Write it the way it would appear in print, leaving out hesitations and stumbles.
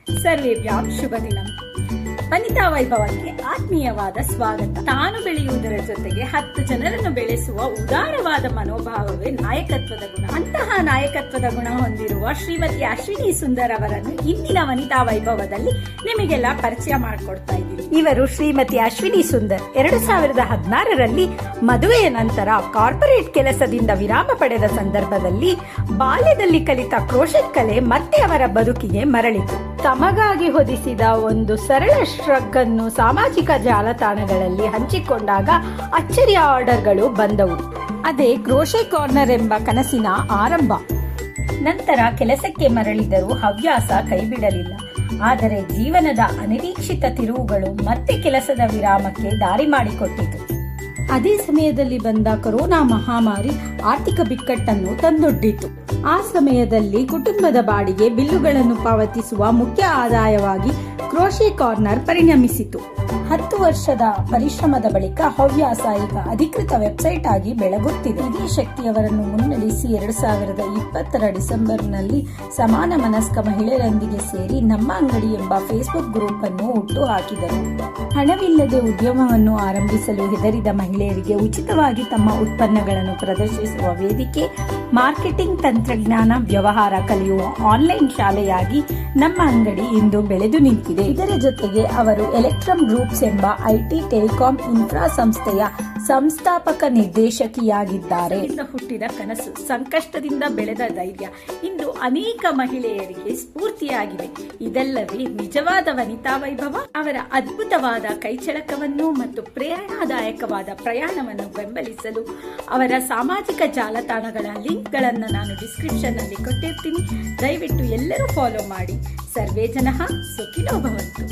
ಸರ್ವೇಭ್ಯಾಂ ಶುಭ ದಿನಂ. ವನಿತಾ ವೈಭವಕ್ಕೆ ಆತ್ಮೀಯವಾದ ಸ್ವಾಗತ. ತಾನು ಬೆಳೆಯುವುದರ ಜೊತೆಗೆ 10 ಜನರನ್ನು ಬೆಳೆಸುವ ಉದಾರವಾದ ಮನೋಭಾವವೇ ನಾಯಕತ್ವದ ಗುಣ. ಅಂತಹ ನಾಯಕತ್ವದ ಗುಣ ಹೊಂದಿರುವ ಶ್ರೀಮತಿ ಅಶ್ವಿನಿ ಸುಂದರ್ ಅವರನ್ನು ಇಂದಿನ ವನಿತಾ ವೈಭವದಲ್ಲಿ ನಿಮಗೆಲ್ಲ ಪರಿಚಯ ಮಾಡಿಕೊಡ್ತಾ ಇದ್ದೀನಿ. ಇವರು ಶ್ರೀಮತಿ ಅಶ್ವಿನಿ ಸುಂದರ್ 2016ರಲ್ಲಿ ಮದುವೆಯ ನಂತರ ಕಾರ್ಪೊರೇಟ್ ಕೆಲಸದಿಂದ ವಿರಾಮ ಪಡೆದ ಸಂದರ್ಭದಲ್ಲಿ ಬಾಲ್ಯದಲ್ಲಿ ಕಲಿತ ಕ್ರೋಶೆಟ್ ಕಲೆ ಮತ್ತೆ ಅವರ ಬದುಕಿಗೆ ಮರಳಿತು. ತಮಗಾಗಿ ಹೊದಿಸಿದ ಒಂದು ಸರಳ ಶ್ರಗ್ ಅನ್ನು ಸಾಮಾಜಿಕ ಜಾಲತಾಣಗಳಲ್ಲಿ ಹಂಚಿಕೊಂಡಾಗ ಅಚ್ಚರಿಯ ಆರ್ಡರ್ಗಳು ಬಂದವು. ಅದೇ ಕ್ರೋಶೆ ಕಾರ್ನರ್ ಎಂಬ ಕನಸಿನ ಆರಂಭ. ನಂತರ ಕೆಲಸಕ್ಕೆ ಮರಳಿದರೂ ಹವ್ಯಾಸ ಕೈಬಿಡಲಿಲ್ಲ. ಆದರೆ ಜೀವನದ ಅನಿರೀಕ್ಷಿತ ತಿರುವುಗಳು ಮತ್ತೆ ಕೆಲಸದ ವಿರಾಮಕ್ಕೆ ದಾರಿ ಮಾಡಿಕೊಟ್ಟಿತು. ಅದೇ ಸಮಯದಲ್ಲಿ ಬಂದ ಕೊರೋನಾ ಮಹಾಮಾರಿ ಆರ್ಥಿಕ ಬಿಕ್ಕಟ್ಟನ್ನು ತಂದೊಡ್ಡಿತು. ಆ ಸಮಯದಲ್ಲಿ ಕುಟುಂಬದ ಬಾಡಿಗೆ ಬಿಲ್ಲುಗಳನ್ನು ಪಾವತಿಸುವ ಮುಖ್ಯ ಆದಾಯವಾಗಿ ಕ್ರೋಶೆ ಕಾರ್ನರ್ ಪರಿಣಮಿಸಿತು. 10 ವರ್ಷದ ಪರಿಶ್ರಮದ ಬಳಿಕ ಹವ್ಯಾಸ ಈಗ ಅಧಿಕೃತ ವೆಬ್ಸೈಟ್ ಆಗಿ ಬೆಳಗುತ್ತಿದೆ. ಇದೇ ಶಕ್ತಿಯವರನ್ನು ಮುನ್ನಡೆಸಿ 2020ರ ಡಿಸೆಂಬರ್ನಲ್ಲಿ ಸಮಾನ ಮನಸ್ಕ ಮಹಿಳೆಯರೊಂದಿಗೆ ಸೇರಿ ನಮ್ಮ ಅಂಗಡಿ ಎಂಬ ಫೇಸ್ಬುಕ್ ಗ್ರೂಪ್ ಅನ್ನು ಹುಟ್ಟು ಹಾಕಿದರು. ಹಣವಿಲ್ಲದೆ ಉದ್ಯಮವನ್ನು ಆರಂಭಿಸಲು ಹೆದರಿದ ಮಹಿಳೆಯರಿಗೆ ಉಚಿತವಾಗಿ ತಮ್ಮ ಉತ್ಪನ್ನಗಳನ್ನು ಪ್ರದರ್ಶಿಸುವ ವೇದಿಕೆ, ಮಾರ್ಕೆಟಿಂಗ್ ತಂತ್ರಜ್ಞಾನ, ವ್ಯವಹಾರ ಕಲಿಯುವ ಆನ್ಲೈನ್ ಶಾಲೆಯಾಗಿ ನಮ್ಮ ಅಂಗಡಿ ಇಂದು ಬೆಳೆದು ನಿಂತಿದೆ. ಇದರ ಜೊತೆಗೆ ಅವರು ಎಲೆಕ್ಟ್ರಮ್ ಗ್ರೂಪ್ಸ್ ಎಂಬ ಐಟಿ ಟೆಲಿಕಾಂ ಇನ್ಫ್ರಾ ಸಂಸ್ಥೆಯ ಸಂಸ್ಥಾಪಕ ನಿರ್ದೇಶಕಿಯಾಗಿದ್ದಾರೆ. ಹುಟ್ಟಿದ ಕನಸು, ಸಂಕಷ್ಟದಿಂದ ಬೆಳೆದ ಧೈರ್ಯ ಇಂದು ಅನೇಕ ಮಹಿಳೆಯರಿಗೆ ಸ್ಫೂರ್ತಿಯಾಗಿದೆ. ಇದಲ್ಲವೇ ನಿಜವಾದ ವನಿತಾ ವೈಭವ. ಅವರ ಅದ್ಭುತವಾದ ಕೈಚಳಕವನ್ನು ಮತ್ತು ಪ್ರೇರಣಾದಾಯಕವಾದ ಪ್ರಯಾಣವನ್ನು ಬೆಂಬಲಿಸಲು ಅವರ ಸಾಮಾಜಿಕ ಜಾಲತಾಣಗಳ ಲಿಂಕ್ಗಳನ್ನು ನಾನು ಡಿಸ್ಕ್ರಿಪ್ಷನ್ ನಲ್ಲಿ ಕೊಟ್ಟಿರ್ತೀನಿ. ದಯವಿಟ್ಟು ಎಲ್ಲರೂ ಫಾಲೋ ಮಾಡಿ. ಸರ್ವೇ ಜನಃ ಸುಖಿನೋ ಭವಂತು.